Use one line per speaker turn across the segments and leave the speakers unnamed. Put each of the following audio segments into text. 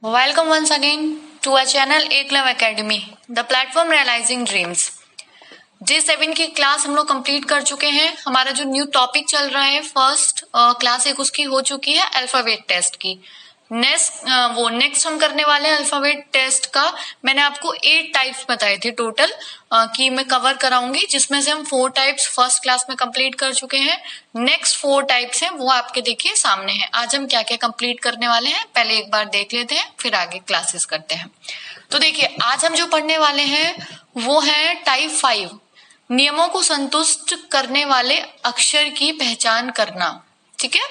Welcome once again to our channel Eklam Academy, the platform realizing dreams. Day 7 की class हम लोग complete कर चुके हैं। हमारा जो न्यू टॉपिक चल रहा है फर्स्ट क्लास एक उसकी हो चुकी है अल्फाबेट टेस्ट की। नेक्स्ट हम करने वाले हैं अल्फाबेट टेस्ट का। मैंने आपको 8 टाइप्स बताए थे टोटल कि मैं कवर कराऊंगी, जिसमें से हम 4 टाइप्स फर्स्ट क्लास में कंप्लीट कर चुके हैं। नेक्स्ट 4 टाइप्स हैं वो आपके देखिए सामने हैं। आज हम क्या क्या कंप्लीट करने वाले हैं पहले एक बार देख लेते हैं, फिर आगे क्लासेस करते हैं। तो देखिए आज हम जो पढ़ने वाले हैं वो है टाइप 5, नियमों को संतुष्ट करने वाले अक्षर की पहचान करना। ठीक है,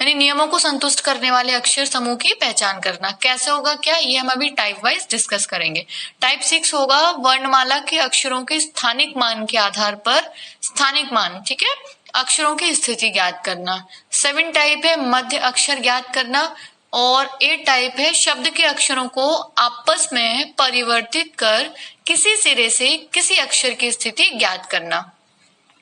यानी नियमों को संतुष्ट करने वाले अक्षर समूह की पहचान करना कैसे होगा, क्या ये हम अभी टाइप वाइज डिस्कस करेंगे। टाइप 6 होगा वर्णमाला के अक्षरों के स्थानिक मान के आधार पर स्थानिक मान, ठीक है, अक्षरों की स्थिति ज्ञात करना। 7 टाइप है मध्य अक्षर ज्ञात करना, और 8 टाइप है शब्द के अक्षरों को आपस में परिवर्तित कर किसी सिरे से किसी अक्षर की स्थिति ज्ञात करना।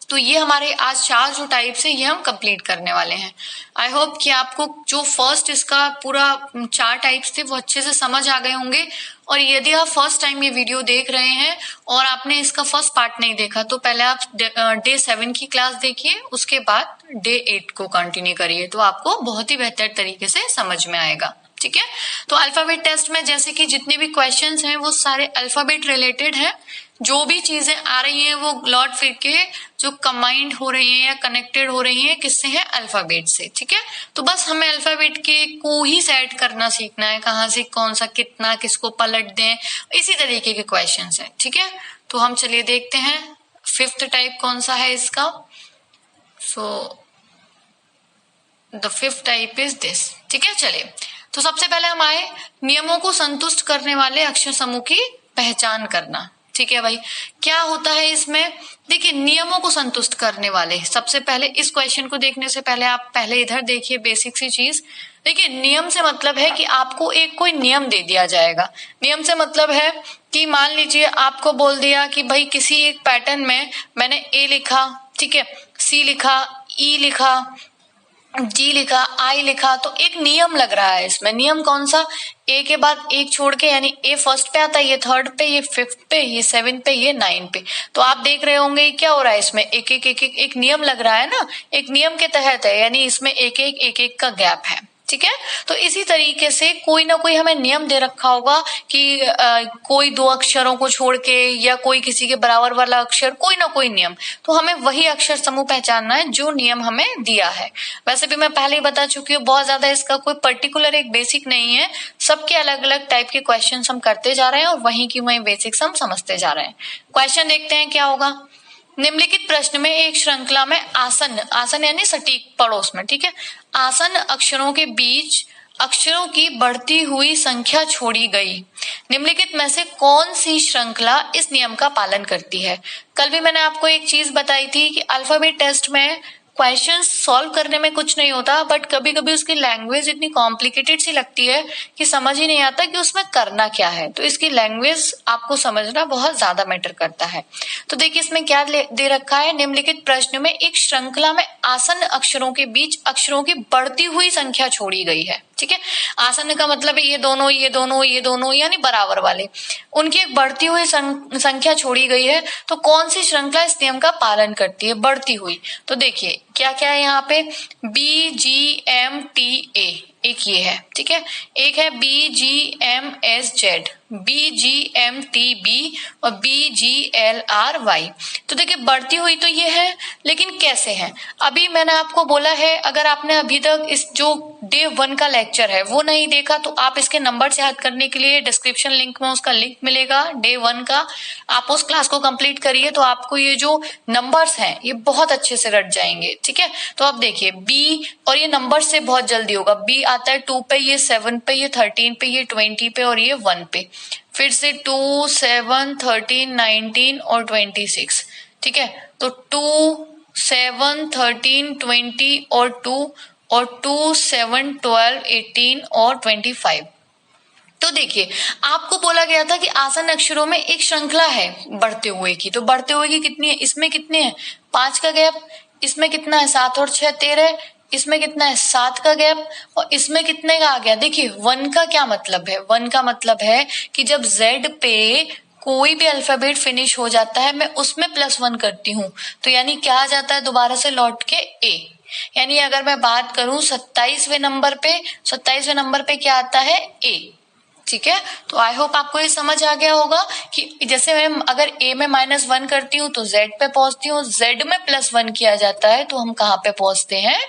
तो ये हमारे आज 4 जो टाइप्स है ये हम कंप्लीट करने वाले हैं। आई होप कि आपको जो फर्स्ट इसका पूरा 4 टाइप्स थे वो अच्छे से समझ आ गए होंगे। और यदि आप फर्स्ट टाइम ये वीडियो देख रहे हैं और आपने इसका फर्स्ट पार्ट नहीं देखा तो पहले आप डे 7 की क्लास देखिए, उसके बाद डे 8 को कंटिन्यू करिए, तो आपको बहुत ही बेहतर तरीके से समझ में आएगा। ठीक है, तो अल्फाबेट टेस्ट में जैसे कि जितने भी क्वेश्चंस हैं वो सारे अल्फाबेट रिलेटेड हैं। जो भी चीजें आ रही हैं वो लौट फिर के जो कंबाइंड हो रही हैं या कनेक्टेड हो रही हैं किससे है, अल्फाबेट से। ठीक है, तो बस हमें अल्फाबेट के को ही सेट करना सीखना है, कहाँ से कौन सा कितना किसको पलट दें, इसी तरीके के क्वेश्चंस हैं। ठीक है, तो हम चलिए देखते हैं 5th टाइप कौन सा है इसका। So the 5th type is this. ठीक है, चलिए तो सबसे पहले हम आए नियमों को संतुष्ट करने वाले अक्षर समूह की पहचान करना। ठीक है भाई, क्या होता है इसमें, देखिए नियमों को संतुष्ट करने वाले, सबसे पहले इस क्वेश्चन को देखने से पहले आप पहले इधर देखिए बेसिक सी चीज। देखिए नियम से मतलब है कि आपको एक कोई नियम दे दिया जाएगा। नियम से मतलब है कि मान लीजिए आपको बोल दिया कि भाई किसी एक पैटर्न में मैंने ए लिखा, ठीक है, सी लिखा, ई लिखा, जी लिखा, आई लिखा, तो एक नियम लग रहा है इसमें। नियम कौन सा, ए के बाद एक छोड़ के, यानी ए फर्स्ट पे आता है, ये 3rd पे, ये 5th पे, ये 7th पे, ये 9th पे। तो आप देख रहे होंगे क्या हो रहा है इसमें, एक नियम लग रहा है ना, एक नियम के तहत है, यानी इसमें एक का गैप है। ठीक है, तो इसी तरीके से कोई ना कोई हमें नियम दे रखा होगा कि कोई 2 अक्षरों को छोड़ के या कोई किसी के बराबर वाला अक्षर, कोई ना कोई नियम, तो हमें वही अक्षर समूह पहचानना है जो नियम हमें दिया है। वैसे भी मैं पहले ही बता चुकी हूँ, बहुत ज्यादा इसका कोई पर्टिकुलर एक बेसिक नहीं है, सबके अलग अलग टाइप के क्वेश्चन हम करते जा रहे हैं और वहीं की वहीं बेसिक्स हम समझते जा रहे हैं। क्वेश्चन देखते हैं क्या होगा। निम्नलिखित प्रश्न में एक श्रृंखला में आसन यानी सटीक पड़ोस में, ठीक है, आसन अक्षरों के बीच अक्षरों की बढ़ती हुई संख्या छोड़ी गई। निम्नलिखित में से कौन सी श्रृंखला इस नियम का पालन करती है। कल भी मैंने आपको एक चीज बताई थी कि अल्फाबेट टेस्ट में क्वेश्चंस सॉल्व करने में कुछ नहीं होता, बट कभी कभी उसकी लैंग्वेज इतनी कॉम्प्लिकेटेड सी लगती है कि समझ ही नहीं आता कि उसमें करना क्या है। तो इसकी लैंग्वेज आपको समझना बहुत ज्यादा मैटर करता है। तो देखिए इसमें क्या दे रखा है, निम्नलिखित प्रश्न में एक श्रृंखला में आसन अक्षरों के बीच अक्षरों की बढ़ती हुई संख्या छोड़ी गई है। ठीक है, आसन का मतलब है ये दोनों ये दोनों ये दोनों यानी बराबर वाले, उनकी एक बढ़ती हुई संख्या छोड़ी गई है। तो कौन सी श्रृंखला इस नियम का पालन करती है, बढ़ती हुई। तो देखिए क्या क्या है यहाँ पे, BGMTA एक ये है, ठीक है, एक है BGMSZ, BGMTB और BGLRY। तो देखिए बढ़ती हुई तो ये है, लेकिन कैसे है, अभी मैंने आपको बोला है, अगर आपने अभी तक इस जो डे 1 का लेक्चर है वो नहीं देखा तो आप इसके नंबर से याद करने के लिए डिस्क्रिप्शन लिंक में उसका लिंक मिलेगा डे 1 का, आप उस क्लास को कंप्लीट करिए तो आपको ये जो नंबर्स हैं ये बहुत अच्छे से रट जाएंगे। ठीक है, तो आप देखिए बी, और ये नंबर से बहुत जल्दी होगा, बी आता है 2 पे, ये 7 पे, ये 13 पे, ये 20 पे और ये 1 पे, फिर से 2, 7, 13, 19 और 26। ठीक है, तो 2, 7, 13, 20 और 2 और 2, 7, 12, 18 और 25। तो देखिए आपको बोला गया था कि आसन अक्षरों में एक श्रृंखला है बढ़ते हुए की, तो बढ़ते हुए की कितनी है, इसमें कितने हैं 5 का गैप, इसमें कितना है 7 और 6 13, इसमें कितना है 7 का गैप, और इसमें कितने का आ गया। देखिए 1 का क्या मतलब है, 1 का मतलब है कि जब Z पे कोई भी अल्फाबेट फिनिश हो जाता है मैं उसमें +1 करती हूँ, तो यानी क्या आ जाता है दोबारा से लौट के A। यानी अगर मैं बात करूं 27वें नंबर पे, 27वें नंबर पे क्या आता है A। ठीक है, तो आई होप आपको ये समझ आ गया होगा कि जैसे मैं अगर A में -1 करती हूँ तो Z पे पहुंचती हूँ, Z में +1 किया जाता है तो हम कहाँ पे पहुंचते हैं,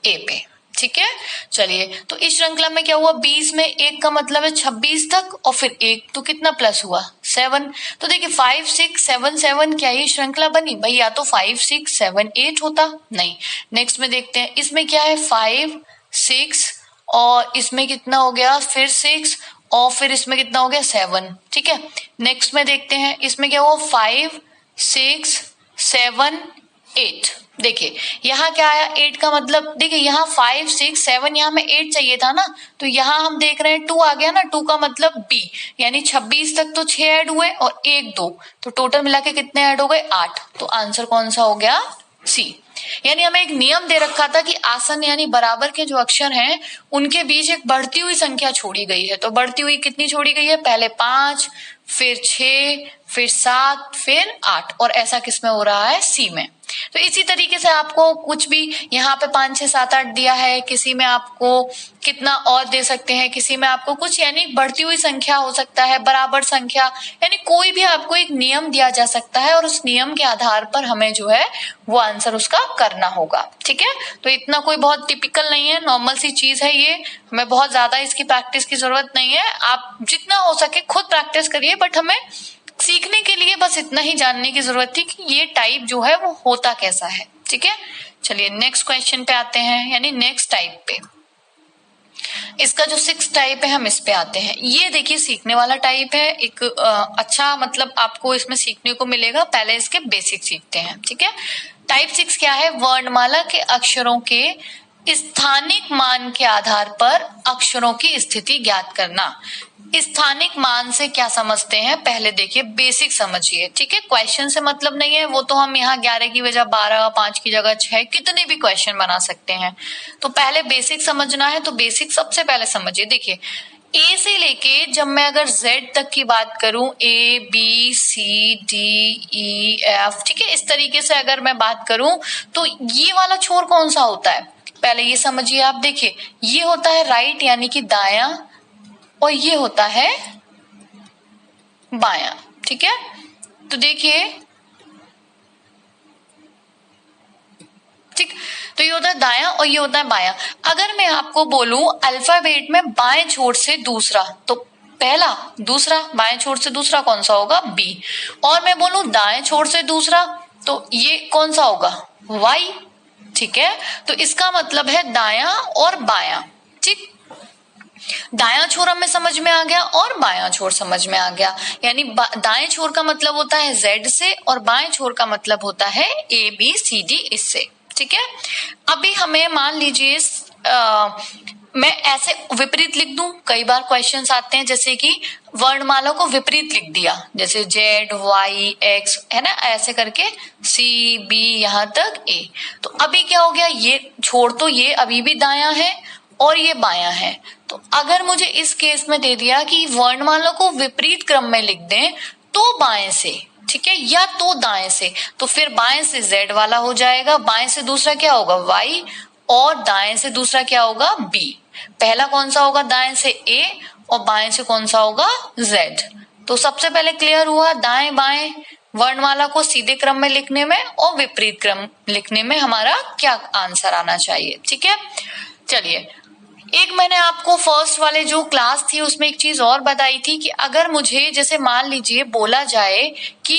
A पे। ठीक है, चलिए तो इस श्रृंखला में क्या हुआ, 20 में 1 का मतलब है 26 तक, और फिर 1 तो कितना प्लस हुआ 7। तो देखिए 5 6 7 7, क्या ये श्रृंखला बनी भाई, या तो 5 6 7 8 होता, नहीं। नेक्स्ट में देखते हैं, इसमें क्या है 5 6 और इसमें कितना हो गया फिर 6 और फिर इसमें कितना हो गया 7। ठीक है, नेक्स्ट में देखते हैं, इसमें क्या हुआ 5 6 7 8। देखिए यहाँ क्या आया 8 का मतलब, देखिए यहाँ 5 6 7, यहाँ में 8 चाहिए था ना, तो यहाँ हम देख रहे हैं 2 आ गया ना, 2 का मतलब B, यानी 26 तक तो 6 ऐड हुए और 1 2, तो टोटल मिला के कितने ऐड हो गए 8। तो आंसर कौन सा हो गया, C। यानी हमें एक नियम दे रखा था कि आसन यानी बराबर के जो अक्षर हैं उनके बीच एक बढ़ती हुई संख्या छोड़ी गई है। तो बढ़ती हुई कितनी छोड़ी गई है, पहले 5 फिर 6 फिर 7 फिर 8, और ऐसा किसमें हो रहा है, सी में। तो इसी तरीके से आपको कुछ भी यहाँ पे 5 6 7 8 दिया है, किसी में आपको कितना और दे सकते हैं, किसी में आपको कुछ, यानी बढ़ती हुई संख्या हो सकता है, बराबर संख्या, यानी कोई भी आपको एक नियम दिया जा सकता है और उस नियम के आधार पर हमें जो है वो आंसर उसका करना होगा। ठीक है, तो इतना कोई बहुत टिपिकल नहीं है, नॉर्मल सी चीज है ये, हमें बहुत ज्यादा इसकी प्रैक्टिस की जरूरत नहीं है। आप जितना हो सके खुद प्रैक्टिस करिए, बट हमें सीखने के लिए बस इतना ही जानने की जरूरत थी कि ये टाइप जो है वो होता कैसा है। ठीक है, चलिए नेक्स्ट क्वेश्चन पे आते हैं, यानी नेक्स्ट टाइप पे। इसका जो 6 टाइप है हम इस पे आते हैं। ये देखिए सीखने वाला टाइप है, एक अच्छा मतलब आपको इसमें सीखने को मिलेगा। पहले इसके बेसिक सीखते हैं। ठीक है, टाइप 6 क्या है, वर्णमाला के अक्षरों के स्थानिक मान के आधार पर अक्षरों की स्थिति ज्ञात करना। स्थानिक मान से क्या समझते हैं, पहले देखिए बेसिक समझिए। ठीक है, क्वेश्चन से मतलब नहीं है, वो तो हम यहाँ 11 की वजह 12, 5 की जगह 6, कितने भी क्वेश्चन बना सकते हैं। तो पहले बेसिक समझना है, तो बेसिक सबसे पहले समझिए। देखिए ए से लेके जब मैं अगर जेड तक की बात करूं, A B C D E F, ठीक है, इस तरीके से अगर मैं बात करूं तो ये वाला छोर कौन सा होता है, पहले ये समझिए आप। देखिए ये होता है राइट यानी कि दायां, और ये होता है बायां। ठीक है, तो देखिए ठीक, तो ये होता है दायां और ये होता है बायां। अगर मैं आपको बोलूं अल्फाबेट में बाएं छोर से दूसरा, तो पहला दूसरा, बाएं छोर से दूसरा कौन सा होगा, बी। और मैं बोलूं दाएं छोर से दूसरा, तो ये कौन सा होगा, वाई। ठीक है, तो इसका मतलब है दायां और बायां। ठीक, दायां छोर हमें समझ में आ गया और बायां छोर समझ में आ गया। यानी दाएं छोर का मतलब होता है जेड से और बाएं छोर का मतलब होता है ए बी सी डी इससे। ठीक है, अभी हमें मान लीजिए मैं ऐसे विपरीत लिख दूं, कई बार क्वेश्चंस आते हैं जैसे कि वर्णमाला को विपरीत लिख दिया, जैसे जेड वाई एक्स है ना, ऐसे करके सी बी यहाँ तक ए। तो अभी क्या हो गया, ये छोड़ तो ये अभी भी दायां है और ये बायां है। तो अगर मुझे इस केस में दे दिया कि वर्णमाला को विपरीत क्रम में लिख दें तो बाएं से, ठीक है, या तो दाएं से, तो फिर बाएं से जेड वाला हो जाएगा, बाएं से दूसरा क्या होगा वाई, और दाएं से दूसरा क्या होगा बी। पहला कौन सा होगा, दाएं से ए और बाएं से कौन सा होगा जेड। तो सबसे पहले क्लियर हुआ, दाएं बाएं वर्णमाला को सीधे क्रम में लिखने में और विपरीत क्रम लिखने में हमारा क्या आंसर आना चाहिए। ठीक है, चलिए एक मैंने आपको फर्स्ट वाले जो क्लास थी उसमें एक चीज और बताई थी कि अगर मुझे जैसे मान लीजिए बोला जाए कि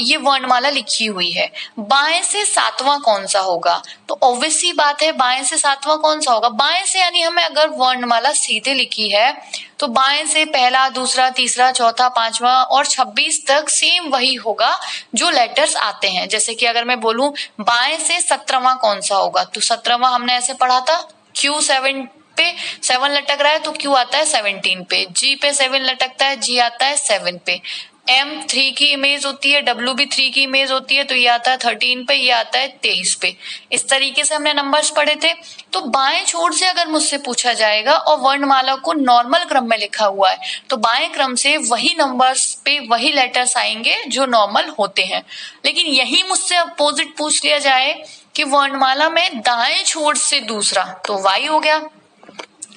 ये वर्णमाला लिखी हुई है, बाएं से सातवां कौन सा होगा, तो ऑब्वियस सी बात है बाएं से सातवां कौन सा होगा, बाएं से, यानी हमें अगर वर्णमाला सीधे लिखी है तो बाएं से पहला दूसरा तीसरा चौथा पांचवा और 26 तक सेम वही होगा जो लेटर्स आते हैं। जैसे कि अगर मैं बोलूं बाएं से 17वां कौन सा होगा, तो 17वां हमने ऐसे पढ़ा था, क्यू 7 पे 7 लटक रहा है तो क्यू आता है 17 पे, जी पे 7 लटकता है, जी आता है 7 पे, M3 की इमेज होती है, W भी 3 की इमेज होती है, तो ये आता है 13 पे, ये आता है 23 पे। इस तरीके से हमने नंबर्स पढ़े थे। तो बाएं छोर से अगर मुझसे पूछा जाएगा और वर्णमाला को नॉर्मल क्रम में लिखा हुआ है, तो बाएं क्रम से वही नंबर्स पे वही लेटर्स आएंगे जो नॉर्मल होते हैं। लेकिन यही मुझसे अपोजिट पूछ लिया जाए कि वर्णमाला में दाएं छोर से दूसरा, तो Y हो गया।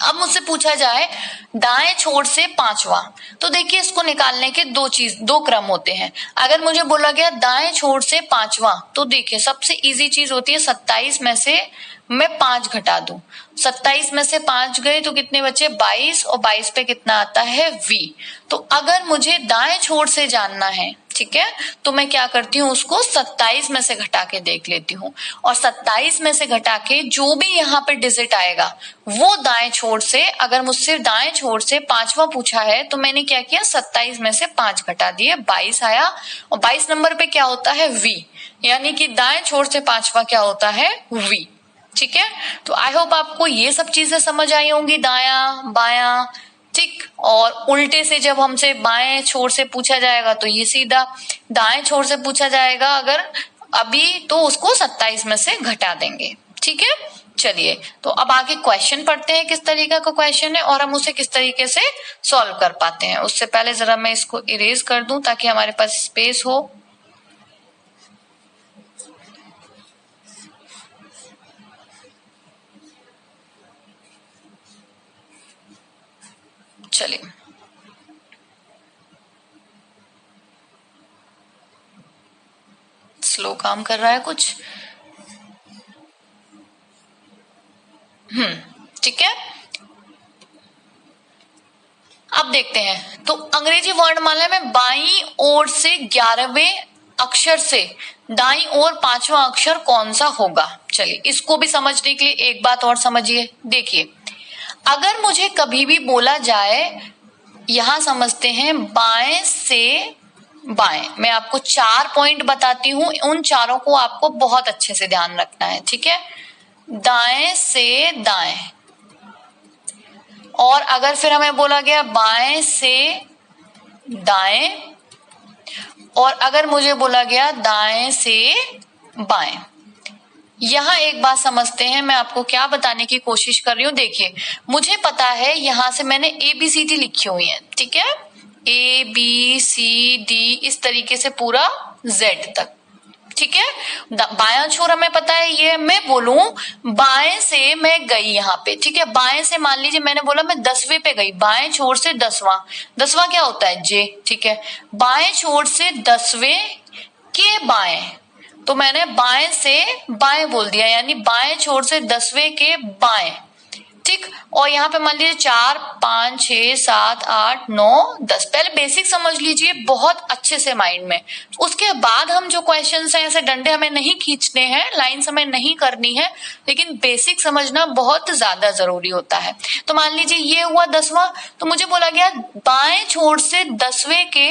अब मुझसे पूछा जाए दाएं छोर से पांचवा, तो देखिए इसको निकालने के दो क्रम होते हैं। अगर मुझे बोला गया दाएं छोर से पांचवा, तो देखिए सबसे इजी चीज होती है 27 में से मैं 5 घटा दूं। 27 में से 5 गए तो कितने बचे? 22, और 22 पे कितना आता है? V। तो अगर मुझे दाएं छोर से जानना है, ठीक है, तो मैं क्या करती हूँ, उसको 27 में से घटा के देख लेती हूँ, और 27 में से घटा के जो भी यहाँ पे डिजिट आएगा वो दाएं छोर से, अगर मुझसे दाएं छोर से पांचवा पूछा है तो मैंने क्या किया, 27 में से 5 घटा दिए, 22 आया। और 22 नंबर पे क्या होता है? V, यानी कि दाएं छोर से पांचवा क्या होता है? V। ठीक है, तो आई होप आपको ये सब चीजें समझ आई होंगी, दाया बाया, ठीक। और उल्टे से जब हमसे बाएं छोर से पूछा जाएगा तो ये सीधा, दाएं छोर से पूछा जाएगा अगर अभी, तो उसको 27 में से घटा देंगे। ठीक है, चलिए तो अब आगे क्वेश्चन पढ़ते हैं, किस तरीके का क्वेश्चन है और हम उसे किस तरीके से सॉल्व कर पाते हैं। उससे पहले जरा मैं इसको इरेज कर दूं ताकि हमारे पास स्पेस हो। चलिए, स्लो काम कर रहा है कुछ। ठीक है, अब देखते हैं। तो अंग्रेजी वर्णमाला में बाईं ओर से 11वें अक्षर से दाईं ओर 5वां अक्षर कौन सा होगा। चलिए इसको भी समझने के लिए एक बात और समझिए। देखिए, अगर मुझे कभी भी बोला जाए, यहां समझते हैं बाएं से बाएं, मैं आपको 4 पॉइंट बताती हूं, उन चारों को आपको बहुत अच्छे से ध्यान रखना है। ठीक है, दाएं से दाएं, और अगर फिर हमें बोला गया बाएं से दाएं, और अगर मुझे बोला गया दाएं से बाएं। यहां एक बात समझते हैं, मैं आपको क्या बताने की कोशिश कर रही हूं। देखिए, मुझे पता है यहां से मैंने ABCD लिखी हुई है, ठीक है, ABCD इस तरीके से पूरा Z तक। ठीक है, बायां छोर हमें पता है ये। मैं बोलूं बाएं से मैं गई यहाँ पे, ठीक है, बाएं से मान लीजिए मैंने बोला मैं 10वें पे गई, बाएं छोर से 10वां क्या होता है? J। ठीक है, बाएं छोर से 10वें के बाएं, तो मैंने बाएं से बाएं बोल दिया, यानी बाएं छोर से 10वें के बाएं। ठीक, और यहाँ पे मान लीजिए 4 5 6 7 8 9 10। पहले बेसिक समझ लीजिए बहुत अच्छे से माइंड में, उसके बाद हम जो क्वेश्चंस हैं, ऐसे डंडे हमें नहीं खींचने हैं, लाइंस हमें नहीं करनी है, लेकिन बेसिक समझना बहुत ज्यादा जरूरी होता है। तो मान लीजिए ये हुआ 10वां, तो मुझे बोला गया बाएं छोर से 10वें के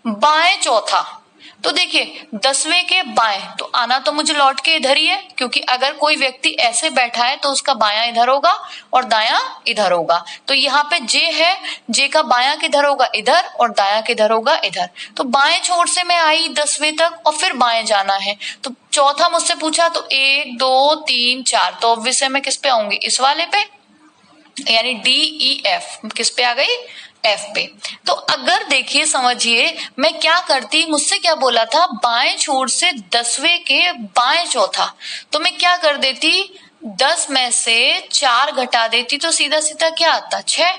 बाएं चौथा, तो देखिए 10वें के बाएं, तो आना तो मुझे लौट के इधर ही है, क्योंकि अगर कोई व्यक्ति ऐसे बैठा है तो उसका बायां इधर होगा और दायां इधर होगा। तो यहाँ पे J है, J का बायां किधर होगा? इधर, और दायां किधर होगा? इधर। तो बाएं छोर से मैं आई 10वें तक और फिर बाएं जाना है, तो चौथा मुझसे पूछा, तो 1 2 3 4, तो ऑब्वियस है मैं किस पे आऊंगी? इस वाले पे, यानी DEF किस पे आ गई? F पे। तो अगर देखिए समझिए मैं क्या करती, मुझसे क्या बोला था, बाएं छोर से 10वें के बाएं चौथा, तो मैं क्या कर देती, 10 में से 4 घटा देती, तो सीधा सीधा क्या आता? 6,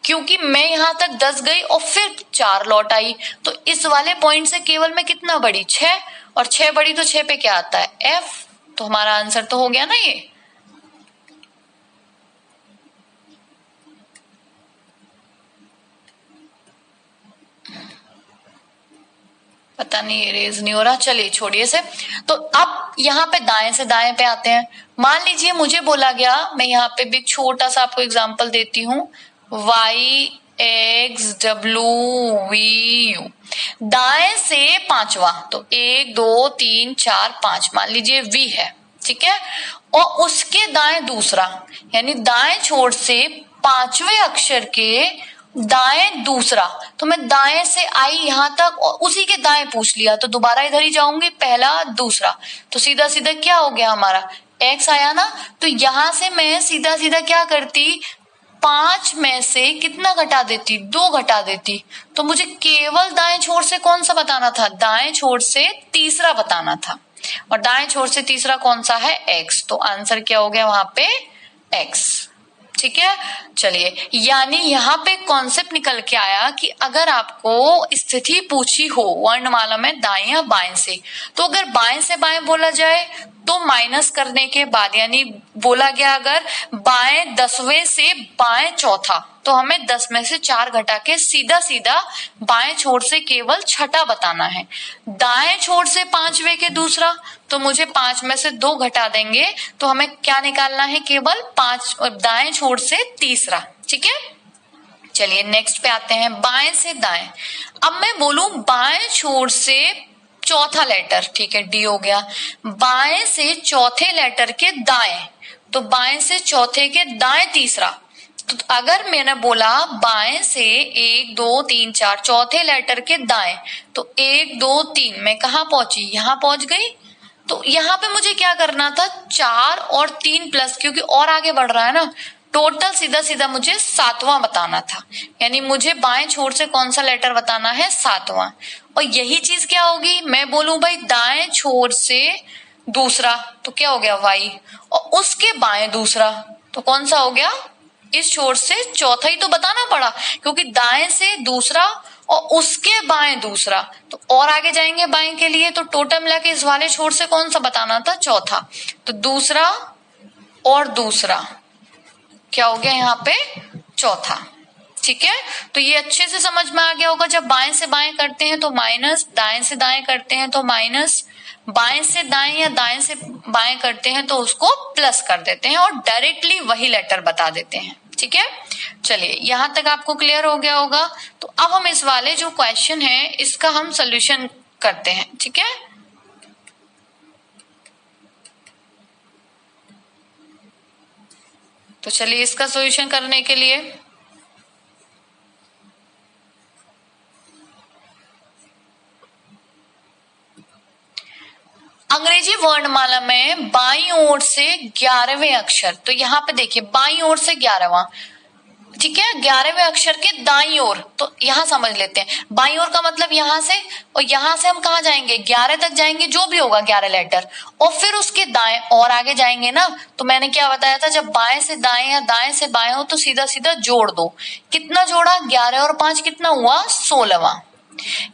क्योंकि मैं यहां तक 10 गई और फिर 4 लौट आई, तो इस वाले पॉइंट से केवल मैं कितना बढ़ी? 6, और 6 बढ़ी तो 6 पे क्या आता है? F। तो हमारा आंसर तो हो गया ना ये। पता नहीं इरेज नहीं हो रहा, चलिए छोड़िए से। तो अब यहाँ पे दाएं से दाएं पे आते हैं। मान लीजिए मुझे बोला गया, मैं यहाँ पे भी छोटा सा आपको एग्जांपल देती हूँ, YXWVU, दाएं से पांचवा, तो 1 2 3 4 5, मान लीजिए V है, ठीक है, और उसके दाएं दूसरा, यानी दाएं छोर से 5वें अक्षर के दाएं दूसरा, तो मैं दाएं से आई यहां तक और उसी के दाएं पूछ लिया, तो दोबारा इधर ही जाऊंगी, पहला दूसरा, तो सीधा सीधा क्या हो गया हमारा x आया ना। तो यहां से मैं सीधा सीधा क्या करती, 5 में से कितना घटा देती, 2 घटा देती, तो मुझे केवल दाएं छोर से कौन सा बताना था, दाएं छोर से तीसरा बताना था, और दाएं छोर से तीसरा कौन सा है, x, तो आंसर क्या हो गया वहां पे x। ठीक है, चलिए, यानी यहाँ पे कॉन्सेप्ट निकल के आया कि अगर आपको स्थिति पूछी हो वर्णमाला में दाएं या बाएं से, तो अगर बाएं से बाएं बोला जाए तो माइनस करने के बाद, यानी बोला गया अगर बाएं 10वें से बाएं चौथा, तो हमें 10 में से 4 घटा के सीधा सीधा बाएं छोर से केवल छठा बताना है। दाएं छोर से 5वें के दूसरा, तो मुझे 5 में से 2 घटा देंगे, तो हमें क्या निकालना है, केवल 5 दाएं छोर से तीसरा। ठीक है, चलिए नेक्स्ट पे आते हैं, बाएं से दाएं। अब मैं बोलूं बाएं छोर से चौथा लेटर, ठीक है, डी हो गया, बाएं से चौथे लेटर के दाएं, तो बाएं से चौथे के दाएं तीसरा, तो अगर मैंने बोला बाएं से 1 2 3 4 चौथे लेटर के दाएं, तो 1 2 3 मैं कहाँ पहुंची, यहां पहुंच गई। तो यहाँ पे मुझे क्या करना था, 4 और 3 प्लस, क्योंकि और आगे बढ़ रहा है ना, टोटल सीधा सीधा मुझे 7वां बताना था, यानी मुझे बाएं छोर से कौन सा लेटर बताना है, 7वां। और यही चीज क्या होगी, मैं बोलूं भाई दाएं छोर से दूसरा, तो क्या हो गया y, और उसके बाएं दूसरा, तो कौन सा हो गया, इस छोर से चौथा ही तो बताना पड़ा, क्योंकि दाएं से दूसरा और उसके बाएं दूसरा, तो और आगे जाएंगे बाएं के लिए, तो टोटल मिला के इस वाले छोर से कौन सा बताना था, चौथा, तो दूसरा और दूसरा क्या हो गया यहाँ पे, चौथा। ठीक है, तो ये अच्छे से समझ में आ गया होगा, जब बाएं से बाएं करते हैं तो माइनस, दाएं से दाएं करते हैं तो माइनस, बाएं से दाएं या दाएं से बाएं करते हैं तो उसको प्लस कर देते हैं और डायरेक्टली वही लेटर बता देते हैं। ठीक है, चलिए यहां तक आपको क्लियर हो गया होगा। तो अब हम इस वाले जो क्वेश्चन है इसका हम सोल्यूशन करते हैं। ठीक है, तो चलिए इसका सॉल्यूशन करने के लिए अंग्रेजी वर्णमाला में बाईं ओर से 11वें अक्षर, तो यहाँ पे देखिए बाईं ओर से 11वां, ठीक है, 11वें अक्षर के दाईं ओर, तो यहां समझ लेते हैं बाईं ओर का मतलब यहां से, और यहां से हम कहा जाएंगे 11 तक जाएंगे, जो भी होगा 11 लेटर, और फिर उसके दाएं और आगे जाएंगे ना। तो मैंने क्या बताया था, जब बाएं से दाएं या दाएं से बाएं हो तो सीधा सीधा जोड़ दो, कितना जोड़ा, 11 और 5 कितना हुआ, 16वां।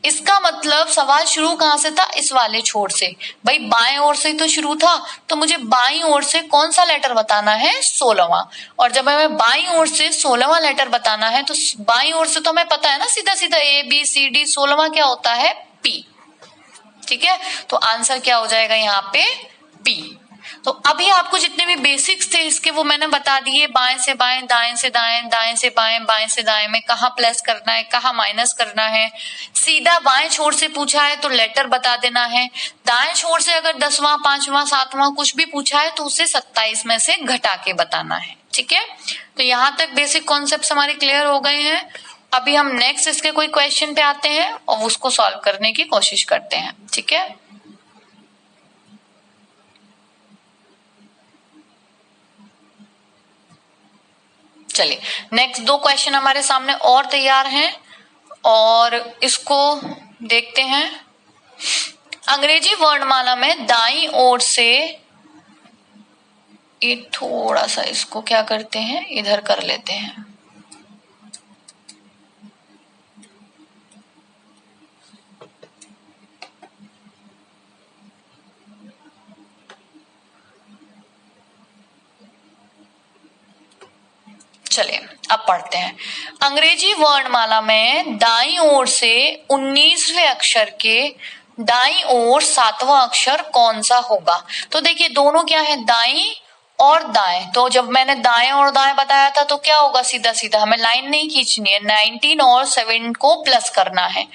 इसका मतलब सवाल शुरू कहां से था, इस वाले छोर से, भाई बाएं ओर से तो शुरू था, तो मुझे बाईं ओर से कौन सा लेटर बताना है, 16वां। और जब हमें बाईं ओर से 16वां लेटर बताना है, तो बाईं ओर से तो हमें पता है ना, सीधा सीधा ABCD, 16वां क्या होता है, P। ठीक है, तो आंसर क्या हो जाएगा यहाँ पे, P। तो अभी आपको जितने भी बेसिक्स थे इसके वो मैंने बता दिए, बाएं से बाएं, दाएं से दाएं, दाएं से बाएं, बाएं से दाएं में कहाँ प्लस करना है, कहाँ माइनस करना है। सीधा बाएं छोर से पूछा है तो लेटर बता देना है, दाएं छोर से अगर 10वां 5वां 7वां कुछ भी पूछा है तो उसे 27 में से घटा के बताना है। ठीक है, तो यहाँ तक बेसिक कॉन्सेप्ट हमारे क्लियर हो गए हैं। अभी हम नेक्स्ट इसके कोई क्वेश्चन पे आते हैं और उसको सॉल्व करने की कोशिश करते हैं। ठीक है, चलिए नेक्स्ट 2 क्वेश्चन हमारे सामने और तैयार हैं और इसको देखते हैं। अंग्रेजी वर्णमाला में दाईं ओर से, ये थोड़ा सा इसको क्या करते हैं, इधर कर लेते हैं। चलिए अब पढ़ते हैं। अंग्रेजी वर्णमाला में दाईं ओर से 19वें अक्षर के दाईं ओर 7वां अक्षर कौन सा होगा। तो देखिए दोनों क्या है, दाईं और दाएं, तो जब मैंने दाएं और दाएं बताया था तो क्या होगा, सीधा सीधा हमें लाइन नहीं खींचनी है, 19 और 7 को प्लस करना है।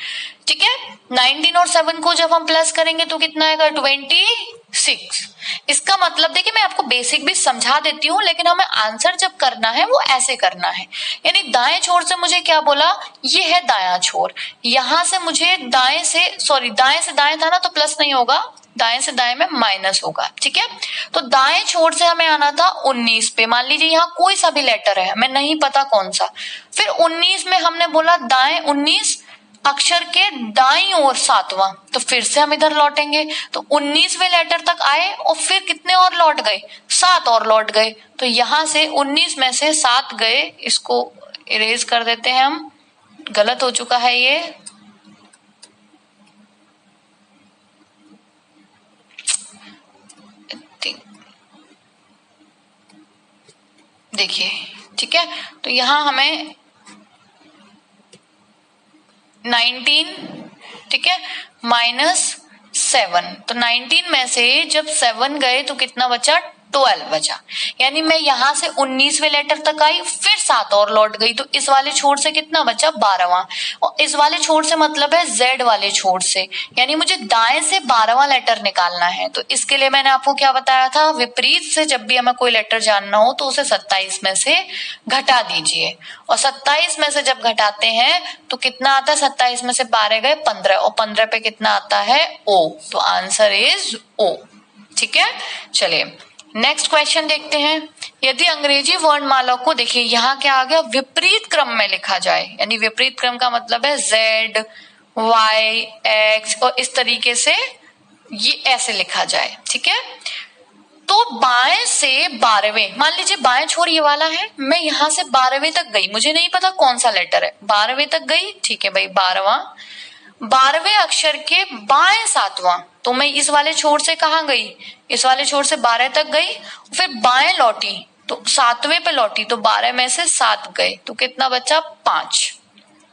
ठीक है, 19 और 7 को जब हम प्लस करेंगे तो कितना आएगा, 26। इसका मतलब देखिए, मैं आपको बेसिक भी समझा देती हूँ, लेकिन हमें आंसर जब करना है वो ऐसे करना है। यानी दाएं छोर से मुझे क्या बोला, ये है दायां छोर, यहां से मुझे दाएं से दाएं था ना, तो प्लस नहीं होगा, दाएं से दाएं में माइनस होगा। ठीक है, तो दाएं छोर से हमें आना था 19 पे। मान लीजिए यहाँ कोई सा भी लेटर है, हमें नहीं पता कौन सा, फिर 19 में हमने बोला दाएं 19 अक्षर के दाईं ओर 7वां, तो फिर से हम इधर लौटेंगे, तो 19वें लेटर तक आए और फिर कितने और लौट गए, 7 और लौट गए। तो यहां से 19 में से 7 गए, इसको इरेज कर देते हैं हम, गलत हो चुका है ये। देखिए, ठीक है, तो यहां हमें 19, ठीक है, -7, तो 19 में से जब 7 गए तो कितना बचा, 12 बचा। यानी मैं यहां से 19वें लेटर तक आई, फिर 7 और लौट गई, तो इस वाले छोर से कितना बचा, 12वां। और इस वाले छोर से मतलब है Z वाले छोर से, यानी मुझे दाएं से 12वां लेटर निकालना है। तो इसके लिए मैंने आपको क्या बताया था, विपरीत से जब भी हमें कोई लेटर जानना हो तो उसे 27 में से घटा दीजिए, और 27 में से जब घटाते हैं तो कितना आता है, 27 में से 12 गए 15, और 15 पे कितना आता है, O, तो आंसर इज O। ठीक है, चलिए नेक्स्ट क्वेश्चन देखते हैं। यदि अंग्रेजी वर्णमाला को, देखिए यहाँ क्या आ गया, विपरीत क्रम में लिखा जाए, यानी विपरीत क्रम का मतलब है Z, Y, X, और इस तरीके से ये ऐसे लिखा जाए। ठीक है, तो बाएं से 12वें, मान लीजिए बाएं छोर ये वाला है, मैं यहां से 12वें तक गई, मुझे नहीं पता कौन सा लेटर है, 12वें तक गई, ठीक है भाई, 12वें अक्षर के बाएं 7वां, तो मैं इस वाले छोर से कहां गई, इस वाले छोर से 12 तक गई, फिर बाएं लौटी तो 7वें पे लौटी, तो 12 में से 7 गए, तो कितना बचा, 5।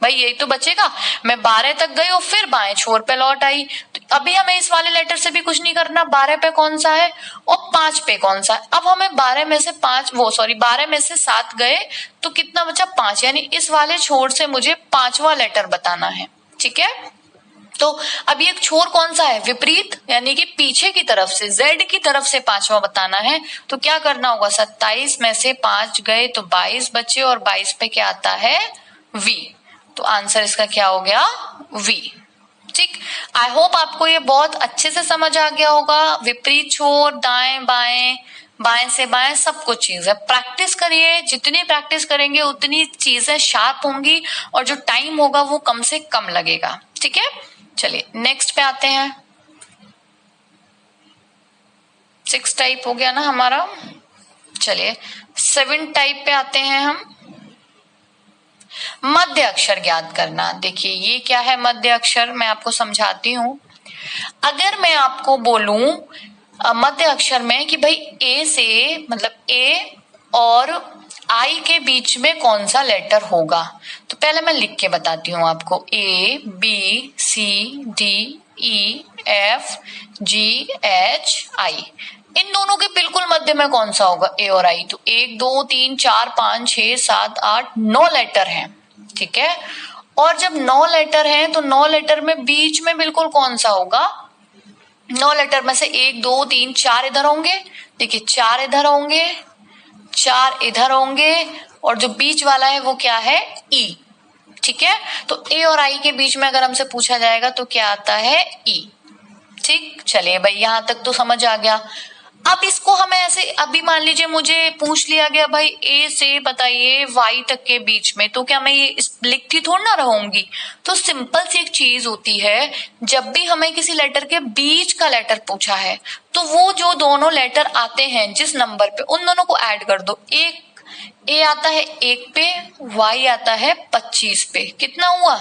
भाई यही तो बचेगा, मैं 12 तक गई और फिर बाएं छोर पे लौट आई, तो अभी हमें इस वाले लेटर से भी कुछ नहीं करना, 12 पे कौन सा है और 5 पे कौन सा है। अब हमें 12 में से 12 में से 7 गए तो कितना बचा, 5, यानी इस वाले छोर से मुझे 5वां लेटर बताना है। ठीक है, तो अभी एक छोर कौन सा है, विपरीत, यानी कि पीछे की तरफ से, Z की तरफ से 5वां बताना है, तो क्या करना होगा, 27 में से 5 गए तो 22 बचे, और 22 पे क्या आता है, V, तो आंसर इसका क्या हो गया, V। ठीक, आई होप आपको ये बहुत अच्छे से समझ आ गया होगा। विपरीत छोर, दाएं बाएं, बाएं से बाएं, सब कुछ चीज है, प्रैक्टिस करिए, जितनी प्रैक्टिस करेंगे उतनी चीजें शार्प होंगी और जो टाइम होगा वो कम से कम लगेगा। ठीक है, चलिए नेक्स्ट पे आते हैं। 6 टाइप हो गया ना हमारा, चलिए 7 टाइप पे आते हैं हम। मध्य अक्षर ज्ञात करना। देखिए ये क्या है मध्य अक्षर, मैं आपको समझाती हूं। अगर मैं आपको बोलूं मध्य अक्षर में कि भाई ए से, मतलब ए और आई के बीच में कौन सा लेटर होगा, तो पहले मैं लिख के बताती हूँ आपको, A B C D E F G H I, इन दोनों के बिल्कुल मध्य में कौन सा होगा, ए और आई। तो 1 2 3 4 5 6 7 8 9 लेटर हैं। ठीक है, और जब 9 लेटर हैं तो 9 लेटर में बीच में बिल्कुल कौन सा होगा, 9 लेटर में से 1 2 3 4 इधर होंगे, देखिए 4 इधर होंगे, 4 इधर होंगे, और जो बीच वाला है वो क्या है, ई। ठीक है, तो ए और आई के बीच में अगर हमसे पूछा जाएगा तो क्या आता है, ई। ठीक, चलिए भाई यहां तक तो समझ आ गया। अब इसको हमें ऐसे, अभी मान लीजिए मुझे पूछ लिया गया भाई ए से बताइए वाई तक के बीच में, तो क्या मैं ये लिखती थोड़ी ना रहूंगी। तो सिंपल सी एक चीज होती है, जब भी हमें किसी लेटर के बीच का लेटर पूछा है तो वो जो दोनों लेटर आते हैं जिस नंबर पे, उन दोनों को ऐड कर दो। एक ए आता है 1 पे, वाई आता है 25 पे, कितना हुआ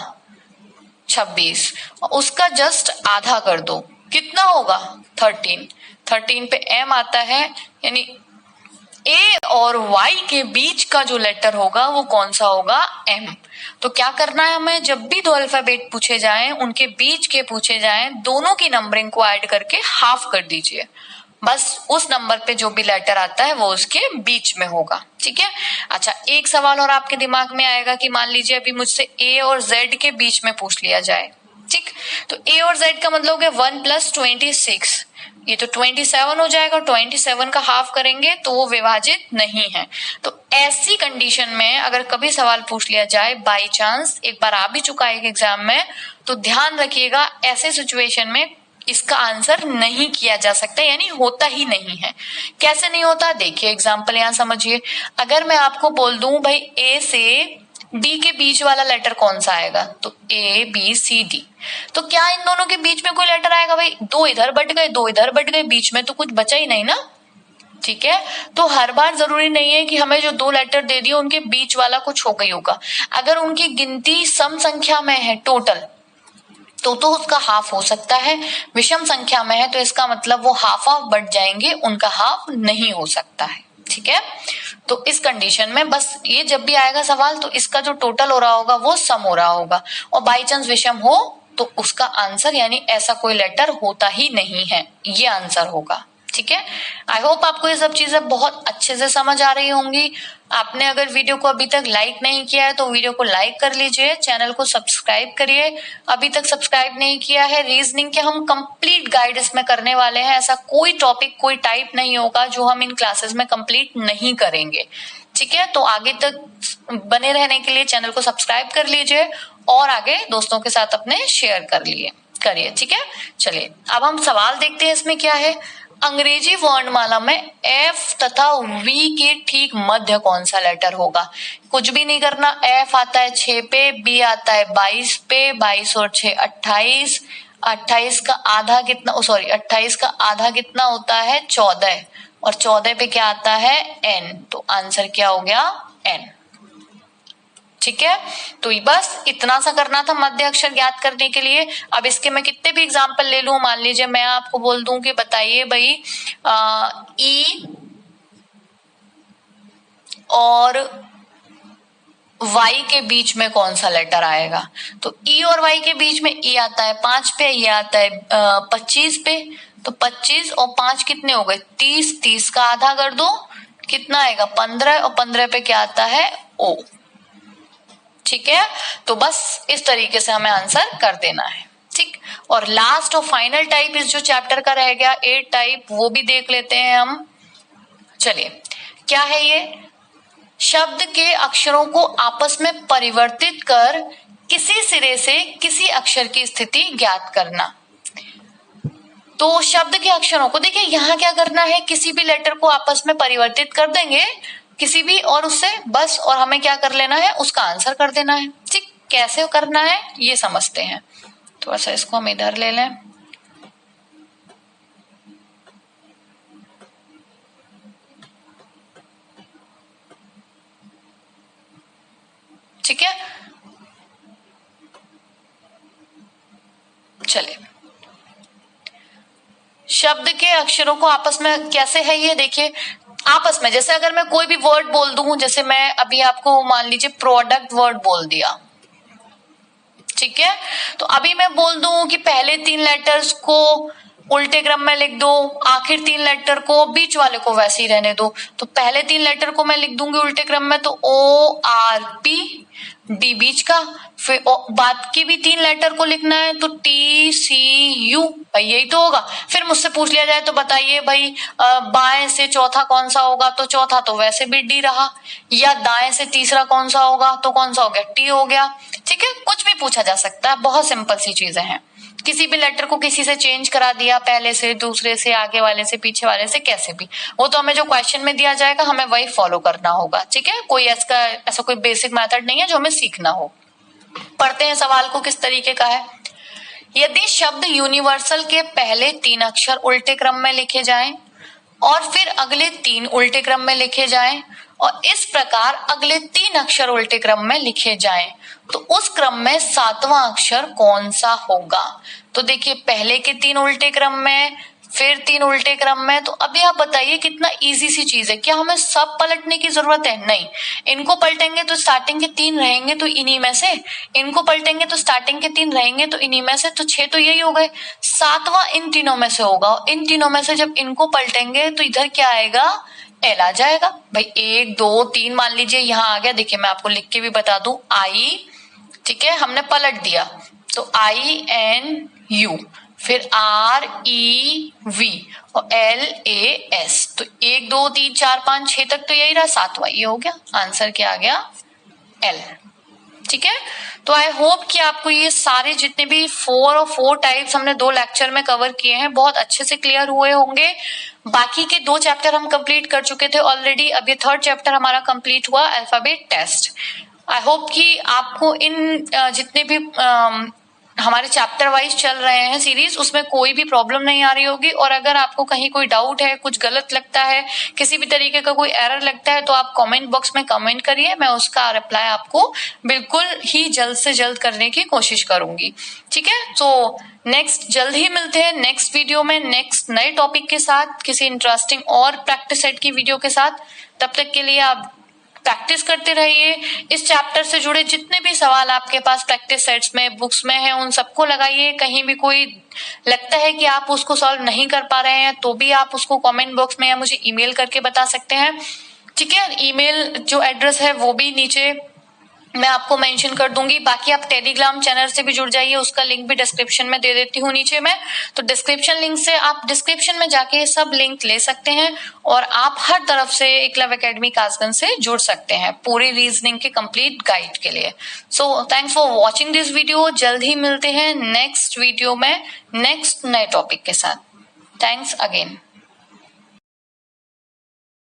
26, उसका जस्ट आधा कर दो, कितना होगा 13 पे एम आता है, यानी ए और वाई के बीच का जो लेटर होगा वो कौन सा होगा, एम। तो क्या करना है हमें, जब भी दो अल्फाबेट पूछे जाएं, उनके बीच के पूछे जाएं, दोनों की नंबरिंग को ऐड करके हाफ कर दीजिए। बस उस नंबर पे जो भी लेटर आता है वो उसके बीच में होगा। ठीक है। अच्छा, एक सवाल और आपके दिमाग में आएगा कि मान लीजिए अभी मुझसे ए और जेड के बीच में पूछ लिया जाए। ठीक, तो ए और जेड का मतलब है 1 + 26, ये तो 27 हो जाएगा। 27 का हाफ करेंगे तो वो विभाजित नहीं है। तो ऐसी कंडीशन में अगर कभी सवाल पूछ लिया जाए बाय चांस, एक बार आ भी चुका है एग्जाम में, तो ध्यान रखिएगा ऐसे सिचुएशन में इसका आंसर नहीं किया जा सकता, यानी होता ही नहीं है। कैसे नहीं होता, देखिए एग्जाम्पल यहां समझिए। अगर मैं आपको बोल दूं भाई ए से डी के बीच वाला लेटर कौन सा आएगा, तो ए बी सी डी, तो क्या इन दोनों के बीच में कोई लेटर आएगा? भाई दो इधर बट गए, दो इधर बट गए, बीच में तो कुछ बचा ही नहीं ना। ठीक है, तो हर बार जरूरी नहीं है कि हमें जो दो लेटर दे दिए उनके बीच वाला कुछ हो गई होगा। अगर उनकी गिनती सम संख्या में है टोटल, तो उसका हाफ हो सकता है। विषम संख्या में है तो इसका मतलब वो हाफ हाफ बढ़ जाएंगे, उनका हाफ नहीं हो सकता है। ठीक है, तो इस कंडीशन में बस ये जब भी आएगा सवाल तो इसका जो टोटल हो रहा होगा वो सम हो रहा होगा, और बाई चांस विषम हो तो उसका आंसर यानी ऐसा कोई लेटर होता ही नहीं है, ये आंसर होगा। ठीक है, आई होप आपको ये सब चीजें बहुत अच्छे से समझ आ रही होंगी। आपने अगर वीडियो को अभी तक लाइक नहीं किया है तो वीडियो को लाइक कर लीजिए, चैनल को सब्सक्राइब करिए। अभी तक सब्सक्राइब नहीं किया है, रीजनिंग के हम कंप्लीट गाइड इसमें करने वाले हैं। ऐसा कोई टॉपिक कोई टाइप नहीं होगा जो हम इन क्लासेस में कंप्लीट नहीं करेंगे। ठीक है, तो आगे तक बने रहने के लिए चैनल को सब्सक्राइब कर लीजिए और आगे दोस्तों के साथ अपने शेयर करिए। ठीक है, चलिए अब हम सवाल देखते हैं इसमें क्या है। अंग्रेजी वर्णमाला में F तथा V के ठीक मध्य कौन सा लेटर होगा? कुछ भी नहीं करना, F आता है 6 पे, B आता है 22 पे, 22 और 6 28, 28 का आधा कितना, सॉरी 28 का आधा कितना होता है 14, और 14 पे क्या आता है N, तो आंसर क्या हो गया N। ठीक है, तो बस इतना सा करना था मध्य अक्षर ज्ञात करने के लिए। अब इसके मैं कितने भी एग्जाम्पल ले लूं, मान लीजिए मैं आपको बोल दूं कि बताइए भाई ई और वाई के बीच में कौन सा लेटर आएगा, तो ई और वाई के बीच में ई आता है 5 पे, ये आता है 25 पे, तो 25 और 5 कितने हो गए 30, 30 का आधा कर दो कितना आएगा 15, और 15 पे क्या आता है ओ। ठीक है, तो बस इस तरीके से हमें आंसर कर देना है। ठीक, और लास्ट और फाइनल टाइप इस जो चैप्टर का रह गया 8 टाइप, वो भी देख लेते हैं हम। चलिए, क्या है ये? शब्द के अक्षरों को आपस में परिवर्तित कर किसी सिरे से किसी अक्षर की स्थिति ज्ञात करना। तो शब्द के अक्षरों को देखिए यहाँ क्या करना है, किसी भी लेटर को आपस में परिवर्तित कर देंगे किसी भी, और उससे बस, और हमें क्या कर लेना है उसका आंसर कर देना है। ठीक, कैसे करना है ये समझते हैं। थोड़ा सा इसको हम इधर ले लें। ठीक है, चलिए शब्द के अक्षरों को आपस में कैसे है ये देखिए। आपस में जैसे अगर मैं कोई भी वर्ड बोल दूं, जैसे मैं अभी आपको मान लीजिए प्रोडक्ट वर्ड बोल दिया, ठीक है, तो अभी मैं बोल दूं कि पहले 3 लेटर्स को उल्टे क्रम में लिख दो, आखिर 3 लेटर को, बीच वाले को वैसे ही रहने दो। तो पहले 3 लेटर को मैं लिख दूंगी उल्टे क्रम में, तो ORP, डी बीच का, फिर बाद की भी 3 लेटर को लिखना है तो TCU, भाई यही तो होगा। फिर मुझसे पूछ लिया जाए तो बताइए भाई बाएं से चौथा कौन सा होगा, तो चौथा तो वैसे भी D रहा, या दाएं से तीसरा कौन सा होगा, तो कौन सा हो गया T हो गया। ठीक है, कुछ भी पूछा जा सकता है, बहुत सिंपल सी चीजें हैं। किसी भी लेटर को किसी से चेंज करा दिया, पहले से, दूसरे से, आगे वाले से, पीछे वाले से, कैसे भी, वो तो हमें जो क्वेश्चन में दिया जाएगा हमें वही फॉलो करना होगा। ठीक है, कोई ऐसा कोई बेसिक मेथड नहीं है जो हमें सीखना हो। पढ़ते हैं सवाल को किस तरीके का है। यदि शब्द यूनिवर्सल के पहले 3 अक्षर उल्टे क्रम में लिखे जाएं और फिर अगले 3 उल्टे क्रम में लिखे जाएं और इस प्रकार अगले 3 अक्षर उल्टे क्रम में लिखे जाएं, तो उस क्रम में 7वां अक्षर कौन सा होगा। तो देखिए पहले के 3 उल्टे क्रम में, फिर 3 उल्टे क्रम में। तो अभी आप बताइए कितना इजी सी चीज है। क्या हमें सब पलटने की जरूरत है? नहीं। इनको पलटेंगे तो स्टार्टिंग के 3 रहेंगे तो इन्हीं में से, इनको पलटेंगे तो स्टार्टिंग के 3 रहेंगे तो इन्हीं में से, तो 6 तो यही हो गए। 7वां इन तीनों में से होगा। इन तीनों में से जब इनको पलटेंगे तो इधर क्या आएगा? एल आ जाएगा। भाई 1 2 3 मान लीजिए यहाँ आ गया। देखिए मैं आपको लिख के भी बता दूं, आई, ठीक है, हमने पलट दिया तो INU, फिर REV और LAS। तो 1 2 3 4 5 6 तक तो यही रहा, 7वां ये हो गया। आंसर क्या आ गया? L। ठीक है, तो आई होप कि आपको ये सारे जितने भी 4 टाइप्स हमने 2 लेक्चर में कवर किए हैं बहुत अच्छे से क्लियर हुए होंगे। बाकी के 2 चैप्टर हम कंप्लीट कर चुके थे ऑलरेडी। अब ये 3rd चैप्टर हमारा कंप्लीट हुआ, अल्फाबेट टेस्ट। आई होप कि आपको इन जितने भी हमारे चैप्टर वाइज चल रहे हैं सीरीज, उसमें कोई भी प्रॉब्लम नहीं आ रही होगी। और अगर आपको कहीं कोई डाउट है, कुछ गलत लगता है, किसी भी तरीके का कोई एरर लगता है तो आप कमेंट बॉक्स में कमेंट करिए, मैं उसका रिप्लाई आपको बिल्कुल ही जल्द से जल्द करने की कोशिश करूंगी। ठीक है, तो नेक्स्ट जल्द ही मिलते हैं नेक्स्ट वीडियो में, नेक्स्ट नए टॉपिक के साथ, किसी इंटरेस्टिंग और प्रैक्टिस सेट की वीडियो के साथ। तब तक के लिए आप प्रैक्टिस करते रहिए। इस चैप्टर से जुड़े जितने भी सवाल आपके पास प्रैक्टिस सेट्स में, बुक्स में हैं, उन सबको लगाइए। कहीं भी कोई लगता है कि आप उसको सॉल्व नहीं कर पा रहे हैं तो भी आप उसको कमेंट बॉक्स में या मुझे ईमेल करके बता सकते हैं। ठीक है, ईमेल जो एड्रेस है वो भी नीचे मैं आपको मेंशन कर दूंगी। बाकी आप टेलीग्राम चैनल से भी जुड़ जाइए, उसका लिंक भी डिस्क्रिप्शन में दे देती हूँ नीचे में। तो डिस्क्रिप्शन लिंक से आप डिस्क्रिप्शन में जाके सब लिंक ले सकते हैं और आप हर तरफ से एकलव्य एकेडमी कासगंज से जुड़ सकते हैं पूरी रीजनिंग के कंप्लीट गाइड के लिए। So thanks for watching this video. जल्द ही मिलते हैं नेक्स्ट वीडियो में नेक्स्ट नए टॉपिक के साथ। Thanks again.